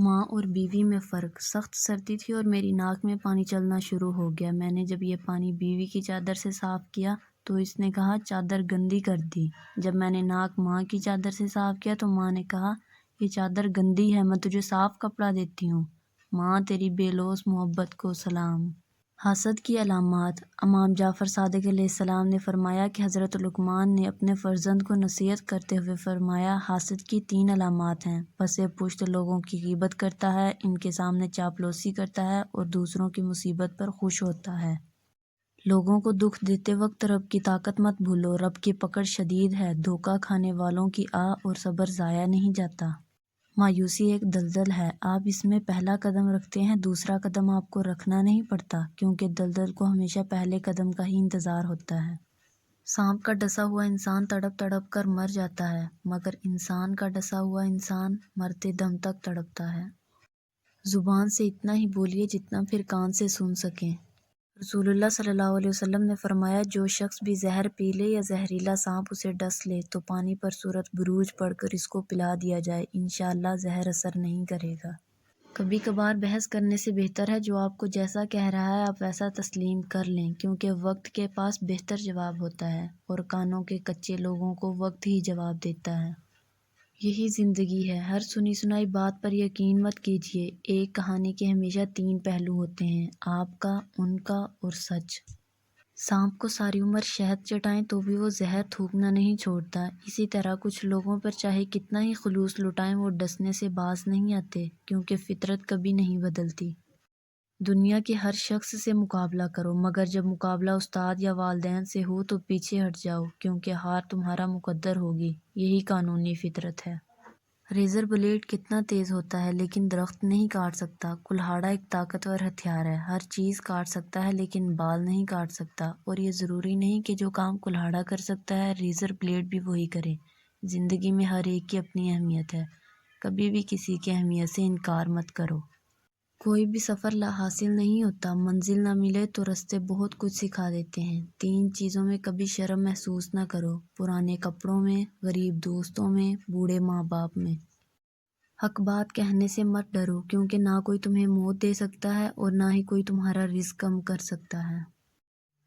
ماں اور بیوی میں فرق۔ سخت سردی تھی اور میری ناک میں پانی چلنا شروع ہو گیا۔ میں نے جب یہ پانی بیوی کی چادر سے صاف کیا تو اس نے کہا چادر گندی کر دی۔ جب میں نے ناک ماں کی چادر سے صاف کیا تو ماں نے کہا یہ چادر گندی ہے، میں تجھے صاف کپڑا دیتی ہوں۔ ماں تیری بے لوث محبت کو سلام۔ حسد کی علامات۔ امام جعفر صادق علیہ السلام نے فرمایا کہ حضرت لقمان نے اپنے فرزند کو نصیحت کرتے ہوئے فرمایا حاسد کی 3 علامات ہیں۔ پسِ پشت لوگوں کی غیبت کرتا ہے، ان کے سامنے چاپلوسی کرتا ہے اور دوسروں کی مصیبت پر خوش ہوتا ہے۔ لوگوں کو دکھ دیتے وقت رب کی طاقت مت بھولو، رب کی پکڑ شدید ہے، دھوکہ کھانے والوں کی آہ اور صبر ضائع نہیں جاتا۔ مایوسی ایک دلدل ہے، آپ اس میں پہلا قدم رکھتے ہیں، دوسرا قدم آپ کو رکھنا نہیں پڑتا، کیونکہ دلدل کو ہمیشہ پہلے قدم کا ہی انتظار ہوتا ہے۔ سانپ کا ڈسا ہوا انسان تڑپ تڑپ کر مر جاتا ہے، مگر انسان کا ڈسا ہوا انسان مرتے دم تک تڑپتا ہے۔ زبان سے اتنا ہی بولیے جتنا پھر کان سے سن سکیں۔ رسول اللہ صلی اللہ علیہ وسلم نے فرمایا جو شخص بھی زہر پی لے یا زہریلا سانپ اسے ڈس لے تو پانی پر سورۃ بروج پڑھ کر اس کو پلا دیا جائے، انشاءاللہ زہر اثر نہیں کرے گا۔ کبھی کبھار بحث کرنے سے بہتر ہے جو آپ کو جیسا کہہ رہا ہے آپ ویسا تسلیم کر لیں، کیونکہ وقت کے پاس بہتر جواب ہوتا ہے اور کانوں کے کچے لوگوں کو وقت ہی جواب دیتا ہے۔ یہی زندگی ہے، ہر سنی سنائی بات پر یقین مت کیجیے، ایک کہانی کے ہمیشہ 3 پہلو ہوتے ہیں، آپ کا، ان کا اور سچ۔ سانپ کو ساری عمر شہد چٹائیں تو بھی وہ زہر تھوکنا نہیں چھوڑتا، اسی طرح کچھ لوگوں پر چاہے کتنا ہی خلوص لٹائیں وہ ڈسنے سے باز نہیں آتے، کیونکہ فطرت کبھی نہیں بدلتی۔ دنیا کے ہر شخص سے مقابلہ کرو، مگر جب مقابلہ استاد یا والدین سے ہو تو پیچھے ہٹ جاؤ، کیونکہ ہار تمہارا مقدر ہوگی، یہی قانونی فطرت ہے۔ ریزر بلیڈ کتنا تیز ہوتا ہے لیکن درخت نہیں کاٹ سکتا، کلہاڑا ایک طاقتور ہتھیار ہے، ہر چیز کاٹ سکتا ہے لیکن بال نہیں کاٹ سکتا، اور یہ ضروری نہیں کہ جو کام کلہاڑا کر سکتا ہے ریزر بلیڈ بھی وہی کرے۔ زندگی میں ہر ایک کی اپنی اہمیت ہے، کبھی بھی کسی کی اہمیت سے انکار مت کرو۔ کوئی بھی سفر لا حاصل نہیں ہوتا، منزل نہ ملے تو رستے بہت کچھ سکھا دیتے ہیں۔ 3 چیزوں میں کبھی شرم محسوس نہ کرو، پرانے کپڑوں میں، غریب دوستوں میں، بوڑھے ماں باپ میں۔ حق بات کہنے سے مت ڈرو، کیونکہ نہ کوئی تمہیں موت دے سکتا ہے اور نہ ہی کوئی تمہارا رزق کم کر سکتا ہے۔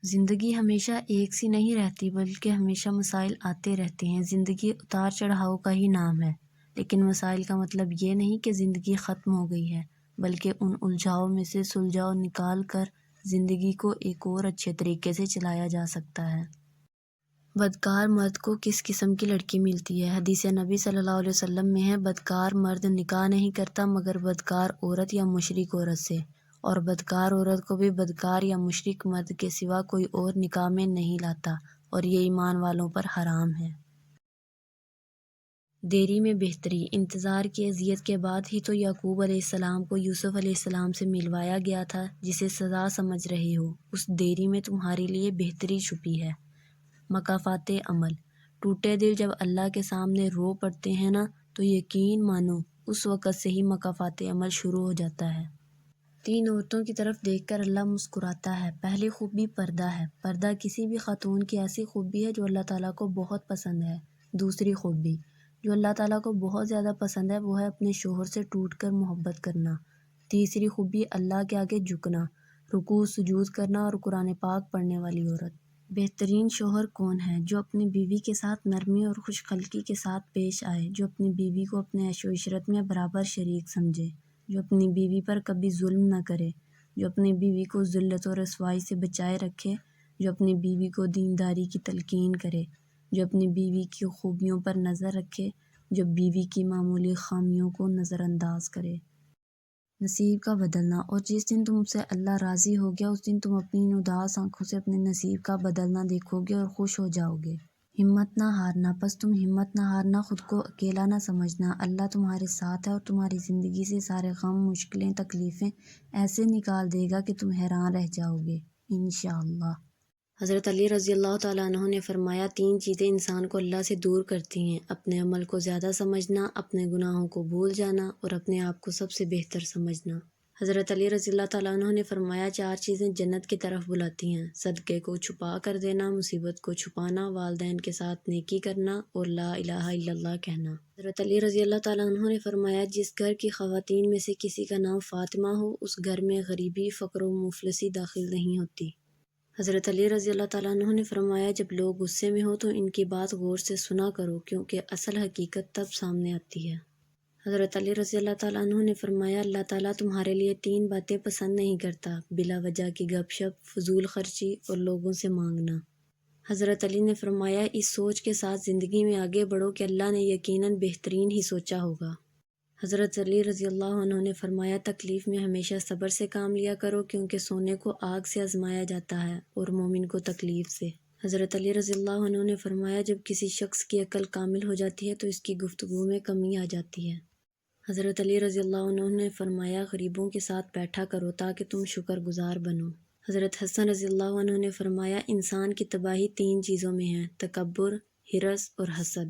زندگی ہمیشہ ایک سی نہیں رہتی بلکہ ہمیشہ مسائل آتے رہتے ہیں، زندگی اتار چڑھاؤ کا ہی نام ہے، لیکن مسائل کا مطلب یہ نہیں کہ زندگی ختم ہو گئی ہے، بلکہ ان الجھاؤ میں سے سلجھاؤ نکال کر زندگی کو ایک اور اچھے طریقے سے چلایا جا سکتا ہے۔ بدکار مرد کو کس قسم کی لڑکی ملتی ہے؟ حدیث نبی صلی اللہ علیہ وسلم میں ہے بدکار مرد نکاح نہیں کرتا مگر بدکار عورت یا مشرک عورت سے، اور بدکار عورت کو بھی بدکار یا مشرک مرد کے سوا کوئی اور نکاح میں نہیں لاتا، اور یہ ایمان والوں پر حرام ہے۔ دیری میں بہتری۔ انتظار کی اذیت کے بعد ہی تو یعقوب علیہ السلام کو یوسف علیہ السلام سے ملوایا گیا تھا، جسے سزا سمجھ رہے ہو، اس دیری میں تمہارے لیے بہتری چھپی ہے۔ مکافات عمل۔ ٹوٹے دل جب اللہ کے سامنے رو پڑتے ہیں نا تو یقین مانو اس وقت سے ہی مکافات عمل شروع ہو جاتا ہے۔ 3 عورتوں کی طرف دیکھ کر اللہ مسکراتا ہے۔ پہلی خوبی پردہ ہے، پردہ کسی بھی خاتون کی ایسی خوبی ہے جو اللہ تعالیٰ کو بہت پسند ہے۔ دوسری خوبی جو اللہ تعالیٰ کو بہت زیادہ پسند ہے وہ ہے اپنے شوہر سے ٹوٹ کر محبت کرنا۔ تیسری خوبی اللہ کے آگے جھکنا، رکوع سجود کرنا اور قرآن پاک پڑھنے والی عورت۔ بہترین شوہر کون ہے؟ جو اپنی بیوی کے ساتھ نرمی اور خوش خلقی کے ساتھ پیش آئے، جو اپنی بیوی کو اپنے عیش و عشرت میں برابر شریک سمجھے، جو اپنی بیوی پر کبھی ظلم نہ کرے، جو اپنی بیوی کو ذلت و رسوائی سے بچائے رکھے، جو اپنی بیوی کو دینداری کی تلقین کرے، جو اپنی بیوی کی خوبیوں پر نظر رکھے، جو بیوی کی معمولی خامیوں کو نظر انداز کرے۔ نصیب کا بدلنا۔ اور جس دن تم سے اللہ راضی ہو گیا اس دن تم اپنی ان اداس آنکھوں سے اپنے نصیب کا بدلنا دیکھو گے اور خوش ہو جاؤ گے۔ ہمت نہ ہارنا۔ پس تم ہمت نہ ہارنا، خود کو اکیلا نہ سمجھنا، اللہ تمہارے ساتھ ہے اور تمہاری زندگی سے سارے غم، مشکلیں، تکلیفیں ایسے نکال دے گا کہ تم حیران رہ جاؤ گے انشاءاللہ۔ حضرت علی رضی اللہ تعالیٰ عنہ نے فرمایا 3 چیزیں انسان کو اللہ سے دور کرتی ہیں، اپنے عمل کو زیادہ سمجھنا، اپنے گناہوں کو بھول جانا اور اپنے آپ کو سب سے بہتر سمجھنا۔ حضرت علی رضی اللہ تعالیٰ عنہ نے فرمایا 4 چیزیں جنت کی طرف بلاتی ہیں: صدقے کو چھپا کر دینا، مصیبت کو چھپانا، والدین کے ساتھ نیکی کرنا اور لا الہ الا اللہ کہنا۔ حضرت علی رضی اللہ تعالیٰ عنہ نے فرمایا جس گھر کی خواتین میں سے کسی کا نام فاطمہ ہو، اس گھر میں غریبی، فقر و مفلسی داخل نہیں ہوتی۔ حضرت علی رضی اللہ تعالیٰ عنہ نے فرمایا جب لوگ غصے میں ہو تو ان کی بات غور سے سنا کرو، کیونکہ اصل حقیقت تب سامنے آتی ہے۔ حضرت علی رضی اللہ تعالیٰ عنہ نے فرمایا اللہ تعالیٰ تمہارے لیے 3 باتیں پسند نہیں کرتا: بلا وجہ کی گپ شپ، فضول خرچی اور لوگوں سے مانگنا۔ حضرت علی نے فرمایا اس سوچ کے ساتھ زندگی میں آگے بڑھو کہ اللہ نے یقیناً بہترین ہی سوچا ہوگا۔ حضرت علی رضی اللہ عنہ نے فرمایا تکلیف میں ہمیشہ صبر سے کام لیا کرو، کیونکہ سونے کو آگ سے آزمایا جاتا ہے اور مومن کو تکلیف سے۔ حضرت علی رضی اللہ عنہ نے فرمایا جب کسی شخص کی عقل کامل ہو جاتی ہے تو اس کی گفتگو میں کمی آ جاتی ہے۔ حضرت علی رضی اللہ عنہ نے فرمایا غریبوں کے ساتھ بیٹھا کرو تاکہ تم شکر گزار بنو۔ حضرت حسن رضی اللہ عنہ نے فرمایا انسان کی تباہی 3 چیزوں میں ہے: تکبر، حرص اور حسد۔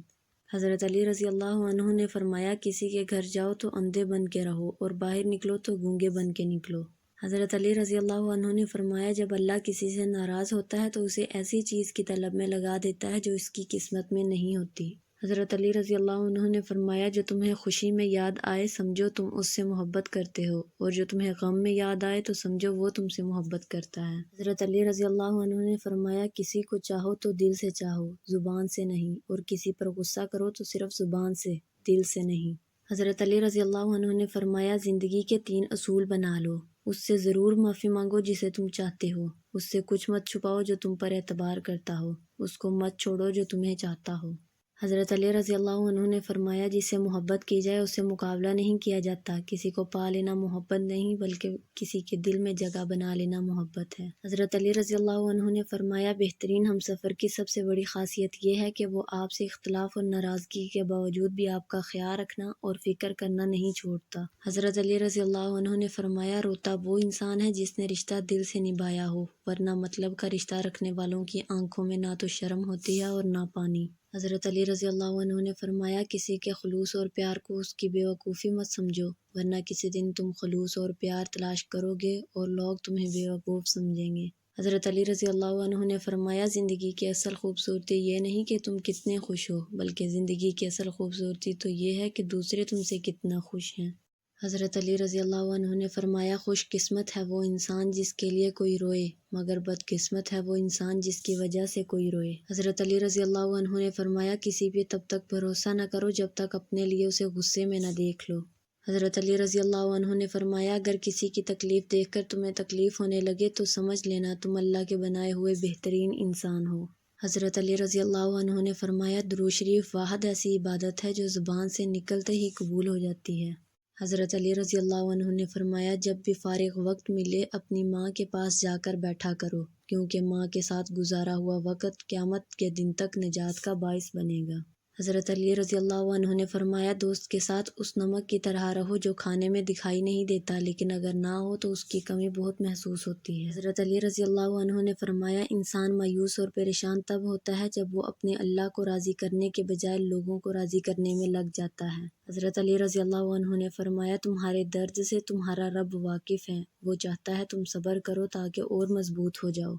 حضرت علی رضی اللہ عنہ نے فرمایا کسی کے گھر جاؤ تو اندھے بن کے رہو اور باہر نکلو تو گونگے بن کے نکلو۔ حضرت علی رضی اللہ عنہ نے فرمایا جب اللہ کسی سے ناراض ہوتا ہے تو اسے ایسی چیز کی طلب میں لگا دیتا ہے جو اس کی قسمت میں نہیں ہوتی۔ حضرت علی رضی اللہ عنہ نے فرمایا جو تمہیں خوشی میں یاد آئے سمجھو تم اس سے محبت کرتے ہو، اور جو تمہیں غم میں یاد آئے تو سمجھو وہ تم سے محبت کرتا ہے۔ حضرت علی رضی اللہ عنہ نے فرمایا کسی کو چاہو تو دل سے چاہو، زبان سے نہیں، اور کسی پر غصہ کرو تو صرف زبان سے، دل سے نہیں۔ حضرت علی رضی اللہ عنہ نے فرمایا زندگی کے 3 اصول بنا لو: اس سے ضرور معافی مانگو جسے تم چاہتے ہو، اس سے کچھ مت چھپاؤ جو تم پر اعتبار کرتا ہو، اس کو مت چھوڑو جو تمہیں چاہتا ہو۔ حضرت علی رضی اللہ عنہ نے فرمایا جس سے محبت کی جائے اس سے مقابلہ نہیں کیا جاتا، کسی کو پا لینا محبت نہیں بلکہ کسی کے دل میں جگہ بنا لینا محبت ہے۔ حضرت علی رضی اللہ عنہ نے فرمایا بہترین ہمسفر کی سب سے بڑی خاصیت یہ ہے کہ وہ آپ سے اختلاف اور ناراضگی کے باوجود بھی آپ کا خیال رکھنا اور فکر کرنا نہیں چھوڑتا۔ حضرت علی رضی اللہ عنہ نے فرمایا روتا وہ انسان ہے جس نے رشتہ دل سے نبھایا ہو، ورنہ مطلب کا رشتہ رکھنے والوں کی آنکھوں میں نہ تو شرم ہوتی ہے اور نہ پانی۔ حضرت علی رضی اللہ عنہ نے فرمایا کسی کے خلوص اور پیار کو اس کی بے وقوفی مت سمجھو، ورنہ کسی دن تم خلوص اور پیار تلاش کرو گے اور لوگ تمہیں بے وقوف سمجھیں گے۔ حضرت علی رضی اللہ عنہ نے فرمایا زندگی کی اصل خوبصورتی یہ نہیں کہ تم کتنے خوش ہو، بلکہ زندگی کی اصل خوبصورتی تو یہ ہے کہ دوسرے تم سے کتنا خوش ہیں۔ حضرت علی رضی اللہ عنہ نے فرمایا خوش قسمت ہے وہ انسان جس کے لیے کوئی روئے، مگر بد قسمت ہے وہ انسان جس کی وجہ سے کوئی روئے۔ حضرت علی رضی اللہ عنہ نے فرمایا کسی پہ تب تک بھروسہ نہ کرو جب تک اپنے لیے اسے غصے میں نہ دیکھ لو۔ حضرت علی رضی اللہ عنہ نے فرمایا اگر کسی کی تکلیف دیکھ کر تمہیں تکلیف ہونے لگے تو سمجھ لینا تم اللہ کے بنائے ہوئے بہترین انسان ہو۔ حضرت علی رضی اللہ عنہ نے فرمایا درود شریف واحد ایسی عبادت ہے جو زبان سے نکلتے ہی قبول ہو جاتی ہے۔ حضرت علی رضی اللہ عنہ نے فرمایا جب بھی فارغ وقت ملے اپنی ماں کے پاس جا کر بیٹھا کرو، کیونکہ ماں کے ساتھ گزارا ہوا وقت قیامت کے دن تک نجات کا باعث بنے گا۔ حضرت علی رضی اللہ عنہ نے فرمایا دوست کے ساتھ اس نمک کی طرح رہو جو کھانے میں دکھائی نہیں دیتا لیکن اگر نہ ہو تو اس کی کمی بہت محسوس ہوتی ہے۔ حضرت علی رضی اللہ عنہ نے فرمایا انسان مایوس اور پریشان تب ہوتا ہے جب وہ اپنے اللہ کو راضی کرنے کے بجائے لوگوں کو راضی کرنے میں لگ جاتا ہے۔ حضرت علی رضی اللہ عنہ نے فرمایا تمہارے درد سے تمہارا رب واقف ہے، وہ چاہتا ہے تم صبر کرو تاکہ اور مضبوط ہو جاؤ۔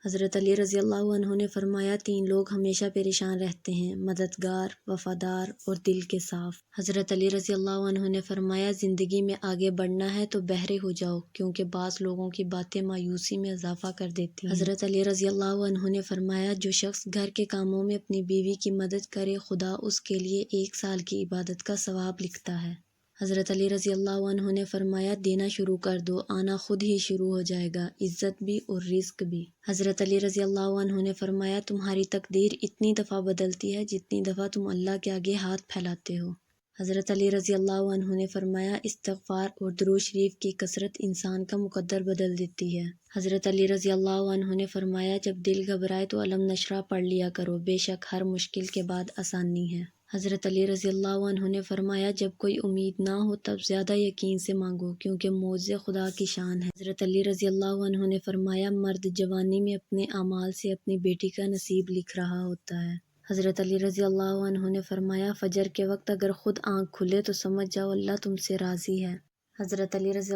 حضرت علی رضی اللہ عنہ نے فرمایا 3 لوگ ہمیشہ پریشان رہتے ہیں: مددگار، وفادار اور دل کے صاف۔ حضرت علی رضی اللہ عنہ نے فرمایا زندگی میں آگے بڑھنا ہے تو بہرے ہو جاؤ، کیونکہ بعض لوگوں کی باتیں مایوسی میں اضافہ کر دیتی ہیں۔ حضرت علی رضی اللہ عنہ نے فرمایا جو شخص گھر کے کاموں میں اپنی بیوی کی مدد کرے خدا اس کے لیے 1 سال کی عبادت کا ثواب لکھتا ہے۔ حضرت علی رضی اللہ عنہ نے فرمایا دینا شروع کر دو، آنا خود ہی شروع ہو جائے گا، عزت بھی اور رزق بھی۔ حضرت علی رضی اللہ عنہ نے فرمایا تمہاری تقدیر اتنی دفعہ بدلتی ہے جتنی دفعہ تم اللہ کے آگے ہاتھ پھیلاتے ہو۔ حضرت علی رضی اللہ عنہ نے فرمایا استغفار اور درود شریف کی کثرت انسان کا مقدر بدل دیتی ہے۔ حضرت علی رضی اللہ عنہ نے فرمایا جب دل گھبرائے تو علم نشرہ پڑھ لیا کرو، بے شک ہر مشکل کے بعد آسانی ہے۔ حضرت علی رضی اللہ عنہ نے فرمایا جب کوئی امید نہ ہو تب زیادہ یقین سے مانگو، کیونکہ معجزے خدا کی شان ہے۔ حضرت علی رضی اللہ عنہ نے فرمایا مرد جوانی میں اپنے اعمال سے اپنی بیٹی کا نصیب لکھ رہا ہوتا ہے۔ حضرت علی رضی اللہ عنہ نے فرمایا فجر کے وقت اگر خود آنکھ کھلے تو سمجھ جاؤ اللہ تم سے راضی ہے۔ حضرت علی رضی